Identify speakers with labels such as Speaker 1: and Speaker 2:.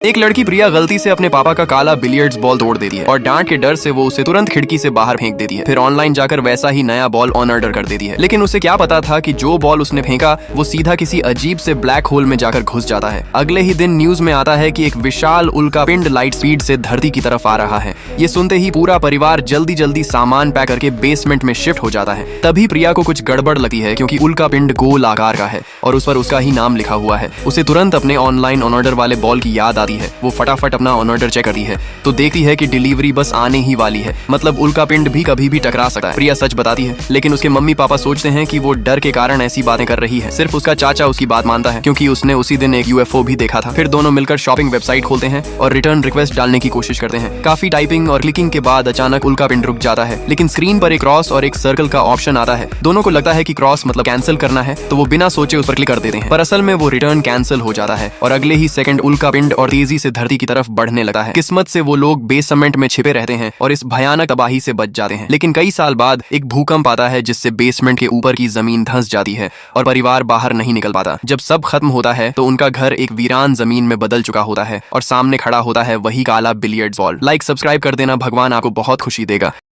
Speaker 1: एक लड़की प्रिया गलती से अपने पापा का काला बिलियर्ड्स बॉल तोड़ देती है और डांट के डर से वो उसे तुरंत खिड़की से बाहर फेंक देती है। फिर ऑनलाइन जाकर वैसा ही नया बॉल ऑन ऑर्डर कर देती है, लेकिन उसे क्या पता था कि जो बॉल उसने फेंका वो सीधा किसी अजीब से ब्लैक होल में जाकर घुस जाता है। अगले ही दिन न्यूज में आता है कि एक विशाल उल्का पिंड लाइट स्पीड से धरती की तरफ आ रहा है। ये सुनते ही पूरा परिवार जल्दी जल्दी सामान पैक करके बेसमेंट में शिफ्ट हो जाता है। तभी प्रिया को कुछ गड़बड़ लगती है, क्योंकि उल्का पिंड गोल आकार का है और उस पर उसका ही नाम लिखा हुआ है। उसे तुरंत अपने ऑनलाइन ऑन ऑर्डर वाले बॉल की याद आती है। वो फटाफट अपना ऑन ऑर्डर चेक करती है तो देखती है कि डिलीवरी बस आने ही वाली है, मतलब उल्का पिंड भी कभी भी टकरा सकता है। प्रिया सच बताती है, लेकिन उसके मम्मी पापा सोचते हैं कि वो डर के कारण ऐसी बातें कर रही है। सिर्फ उसका चाचा उसकी बात मानता है, क्योंकि उसने उसी दिन एक यूएफओ भी देखा था। फिर दोनों मिलकर शॉपिंग वेबसाइट खोलते हैं और रिटर्न रिक्वेस्ट डालने की कोशिश करते हैं। काफी टाइपिंग और क्लिकिंग के बाद अचानक उल्का पिंड रुक जाता है, लेकिन स्क्रीन पर एक क्रॉस और एक सर्कल का ऑप्शन आता है। दोनों को लगता है कि क्रॉस मतलब कैंसिल करना है, तो वो बिना सोचे उस पर क्लिक कर देते हैं, पर असल में वो रिटर्न कैंसिल हो जाता है और अगले ही सेकंड उल्का पिंड और तेजी से धरती की तरफ बढ़ने लगता है। किस्मत से वो लोग बेसमेंट में छिपे रहते हैं और इस भयानक तबाही से बच जाते हैं। लेकिन कई साल बाद एक भूकंप आता है, जिससे बेसमेंट के ऊपर की जमीन धंस जाती है और परिवार बाहर नहीं निकल पाता। जब सब खत्म होता है तो उनका घर एक वीरान जमीन में बदल चुका होता है और सामने खड़ा होता है वही काला बिलियर्ड्स बॉल। लाइक सब्सक्राइब कर देना, भगवान आपको बहुत खुशी देगा।